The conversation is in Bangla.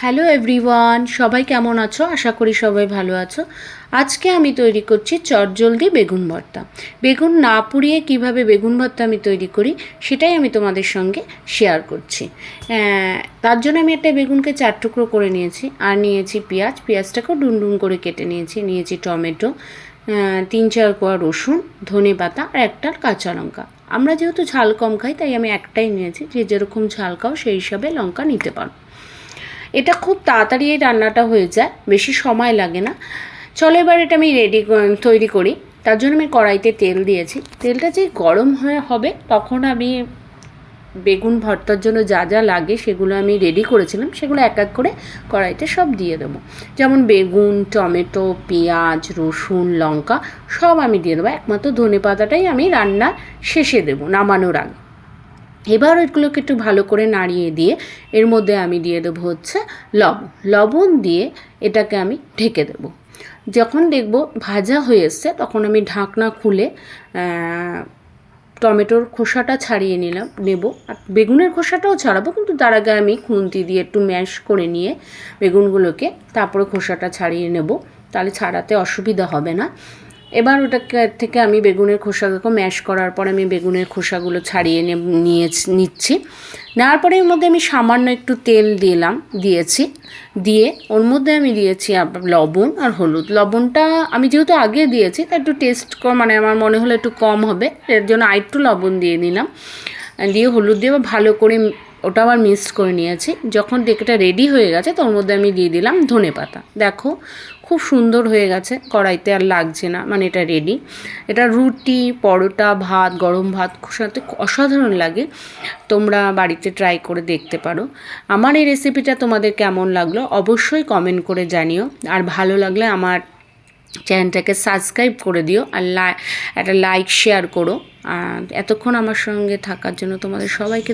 হ্যালো এভরিওয়ান, সবাই কেমন আছো? আশা করি সবাই ভালো আছো। আজকে আমি তৈরি করছি চটজলদি বেগুন ভর্তা। বেগুন না পুড়িয়ে কিভাবে বেগুন ভর্তা আমি তৈরি করি সেটাই আমি তোমাদের সঙ্গে শেয়ার করছি। তার জন্য আমি একটা বেগুনকে 4 টুকরো করে নিয়েছি, আর নিয়েছি পেঁয়াজটাকেও ডুন করে কেটে নিয়েছি টমেটো, 3-4 কোয়া রসুন, ধনে পাতা আর একটা কাঁচা লঙ্কা। আমরা যেহেতু ঝাল কম খাই তাই আমি একটাই নিয়েছি, যে যেরকম ঝাল খাও সেই হিসাবে লঙ্কা নিতে পারো। এটা খুব তাড়াতাড়ি এই রান্নাটা হয়ে যায়, বেশি সময় লাগে না। চলো এবার এটা আমি তৈরি করি। তার জন্য আমি কড়াইতে তেল দিয়েছি। তেলটা যে গরম হবে তখন আমি বেগুন ভর্তার জন্য যা যা লাগে সেগুলো আমি রেডি করেছিলাম, সেগুলো এক এক করে কড়াইতে সব দিয়ে দেবো। যেমন বেগুন, টমেটো, পেঁয়াজ, রসুন, লঙ্কা সব আমি দিয়ে দেবো। একমাত্র ধনে পাতাটাই আমি রান্নার শেষে দেবো, নামানোর আগে। এবার ওইগুলোকে একটু ভালো করে নাড়িয়ে দিয়ে এর মধ্যে আমি দিয়ে দেবো হচ্ছে লবণ দিয়ে এটাকে আমি ঢেকে দেবো। যখন দেখব ভাজা হয়ে এসছে তখন আমি ঢাকনা খুলে টমেটোর খোসাটা ছাড়িয়ে নেব। আর বেগুনের খোসাটাও ছাড়াবো, কিন্তু তার আগে আমি খুন্তি দিয়ে একটু ম্যাশ করে নিয়ে বেগুনগুলোকে তারপরে খোসাটা ছাড়িয়ে নেব, তাহলে ছাড়াতে অসুবিধা হবে না। এবার ওটাকে থেকে আমি বেগুনের খোসাগুলো ম্যাশ করার পর আমি বেগুনের খোসাগুলো ছাড়িয়ে নিচ্ছি। নেওয়ার পরে এর মধ্যে আমি সামান্য একটু তেল দিয়ে ওর মধ্যে আমি দিয়েছি লবণ আর হলুদ। লবণটা আমি যেহেতু আগে দিয়েছি তাই একটু টেস্ট মানে আমার মনে হলো একটু কম হবে, এর জন্য আরেকটু লবণ দিয়ে দিলাম। দিয়ে হলুদ দিয়ে ভালো করে ওটা আবার মিক্সড করে নিয়েছি। যখন এটা রেডি হয়ে গেছে তোর মধ্যে আমি দিয়ে দিলাম ধনে পাতা। দেখো খুব সুন্দর হয়ে গেছে, কড়াইতে আর লাগছে না, মানে এটা রেডি। এটা রুটি, পরোটা, ভাত, গরম ভাত সাথে অসাধারণ লাগে। তোমরা বাড়িতে ট্রাই করে দেখতে পারো। আমার এই রেসিপিটা তোমাদের কেমন লাগলো অবশ্যই কমেন্ট করে জানিও। আর ভালো লাগলে আমার চ্যানেলটাকে সাবস্ক্রাইব করে দিও, আর একটা লাইক শেয়ার করো। এতক্ষণ আমার সঙ্গে থাকার জন্য তোমাদের সবাইকে